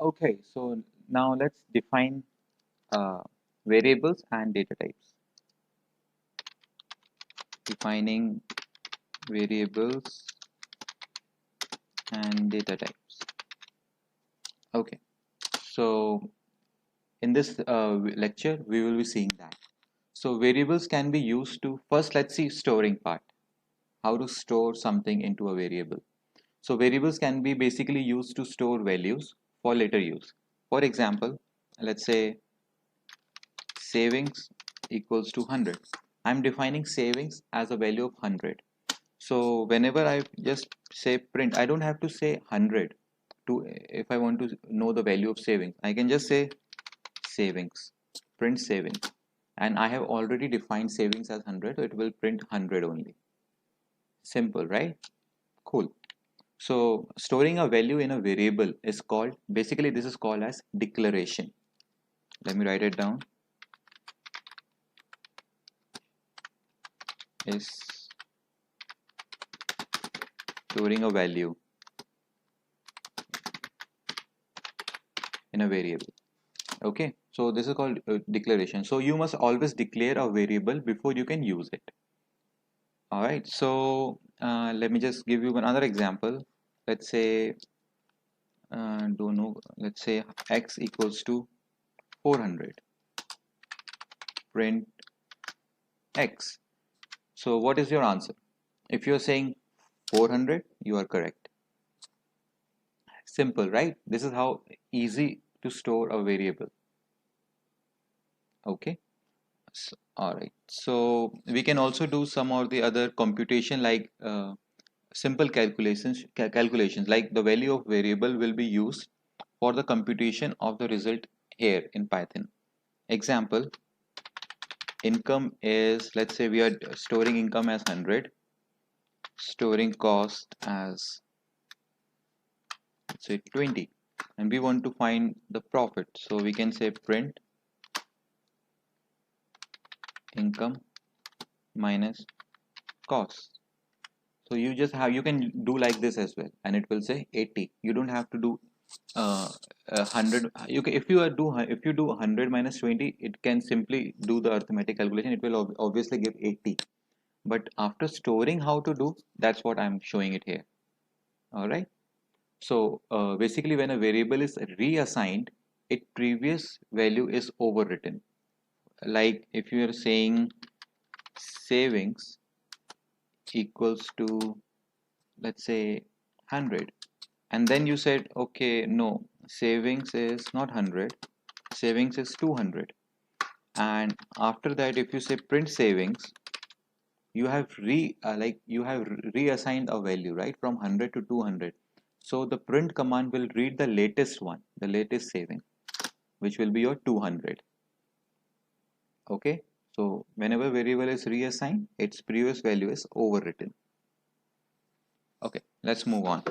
Okay, so now let's define uh, variables and data types. Defining variables and data types. Okay, so in this lecture, we will be seeing that. So variables can be used to, first let's see storing part, how to store something into a variable. So variables can be basically used to store values for later use. For example, let's say savings equals to 100. I'm defining savings as a value of 100. So whenever I just say print, I don't have to say 100 to, if I want to know the value of savings, I can just say savings, print savings, and I have already defined savings as 100, so it will print 100 only. Simple, right? Cool. So storing a value in a variable is called, basically this is called as declaration. Let me write it down. Is storing a value in a variable. Okay, so this is called declaration. So you must always declare a variable before you can use it. All right, so let me just give you another example. Let's say, don't know, let's say x equals to 400. Print x. So what is your answer? If you're saying 400, you are correct. Simple, right? This is how easy to store a variable. Okay. All right. So we can also do some of the other computation like simple calculations like the value of variable will be used for the computation of the result here in Python. Example, income is, let's say we are storing income as 100, storing cost as, let's say 20, and we want to find the profit. So we can say print income minus cost. So you just have, you can do like this as well, and it will say 80. You don't have to do 100. You can, if you do 100 minus 20, it can simply do the arithmetic calculation. It will obviously give 80. But after storing how to do, that's what I'm showing it here. All right. So basically, when a variable is reassigned, its previous value is overwritten. Like if you are saying savings equals to, let's say 100, and then you said okay, no, savings is not 100, savings is 200, and after that if you say print savings, you have reassigned a value, right, from 100 to 200. So the print command will read the latest one, the latest saving, which will be your 200. Okay, so whenever variable is reassigned, its previous value is overwritten. Okay, let's move on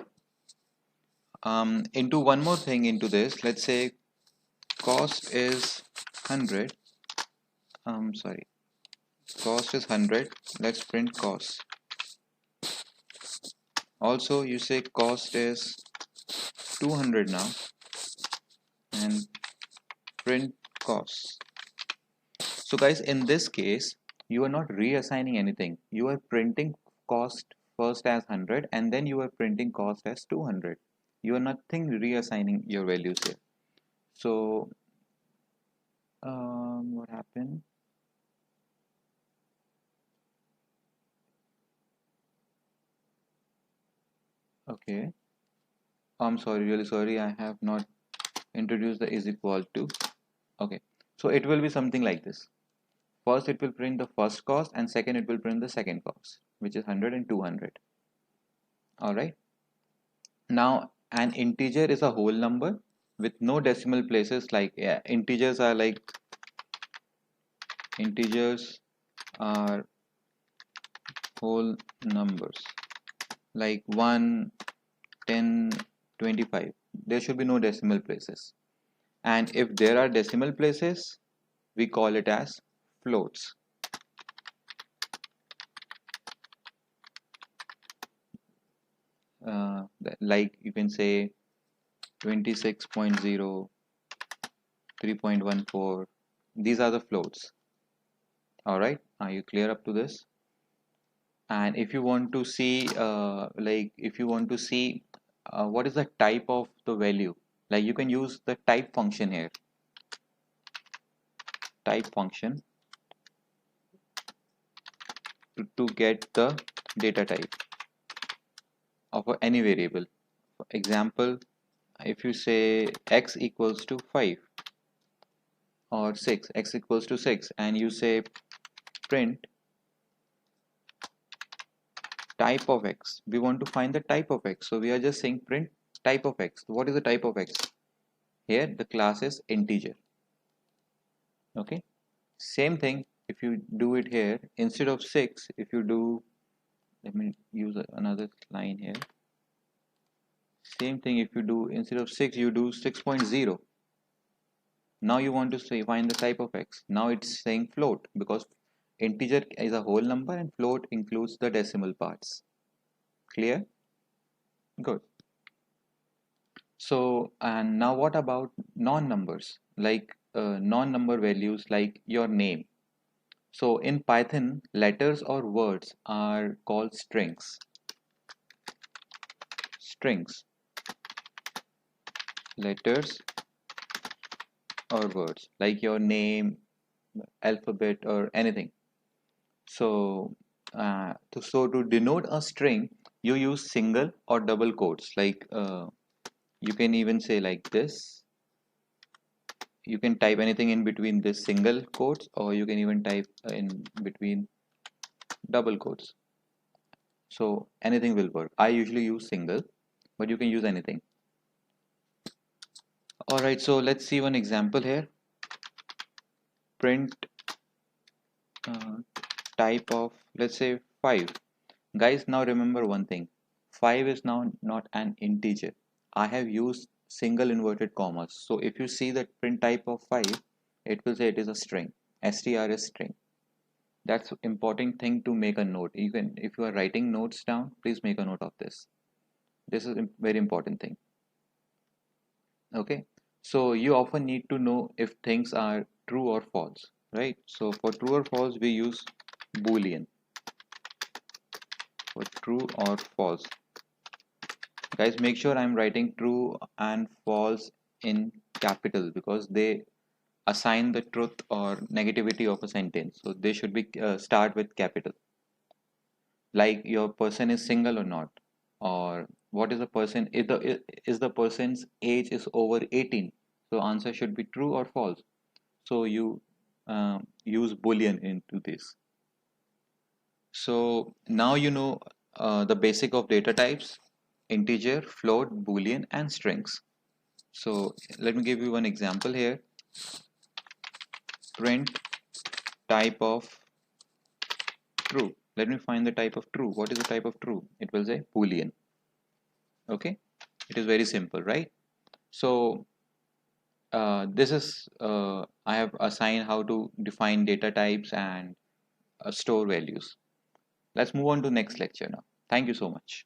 into one more thing into this. Let's say cost is 100. Sorry, cost is 100. Let's print cost. Also you say cost is 200 now, and print cost. So guys, in this case you are not reassigning anything. You are printing cost first as 100, and then you are printing cost as 200. You are nothing reassigning your values here. So what happened? Okay, I'm sorry, really sorry, I have not introduced the is equal to. Okay, so it will be something like this. First it will print the first cost, and second it will print the second cost, which is 100 and 200. All right, now an integer is a whole number with no decimal places. Like integers are whole numbers like 1, 10, 25. There should be no decimal places, and if there are decimal places, we call it as floats. Like you can say 26.0, 3.14. These are the floats. All right, are you clear up to this? And if you want to see if you want to see what is the type of the value, like you can use the type function here, type function to get the data type of any variable. For example, if you say x equals to 5 or 6, x equals to 6, and you say print type of x, we want to find the type of x, so we are just saying print type of x. What is the type of x? Here the class is integer. Okay, same thing if you do it here, instead of 6, if you do, let me use another line here, same thing if you do, instead of 6 you do 6.0. now you want to say find the type of x, now it's saying float because integer is a whole number and float includes the decimal parts. Clear? Good. So, and now what about non-numbers, like non-number values like your name? So in Python, letters or words are called strings. Strings, letters or words like your name, alphabet or anything. So to denote a string, you use single or double quotes. Like you can even say like this. You can type anything in between this single quotes, or you can even type in between double quotes. So anything will work. I usually use single, but you can use anything. All right, so let's see one example here. Print type of, let's say 5. Guys, now remember one thing. 5 is now not an integer. I have used single inverted commas. So if you see that print type of 5, it will say it is a string. str is string. That's important thing to make a note. You can, if you are writing notes down, please make a note of this. This is a very important thing. Okay, so you often need to know if things are true or false, right? So for true or false, we use Boolean. For true or false, guys, make sure I'm writing true and false in capital because they assign the truth or negativity of a sentence. So they should be start with capital. Like your person is single or not, or what is the person, is the person's age is over 18. So answer should be true or false. So you use Boolean into this. So now you know the basic of data types: integer, float, Boolean, and strings. So let me give you one example here. Print type of true. Let me find the type of true. What is the type of true? It will say Boolean. Okay, it is very simple, right? So this is I have assigned how to define data types and store values. Let's move on to next lecture now. Thank you so much.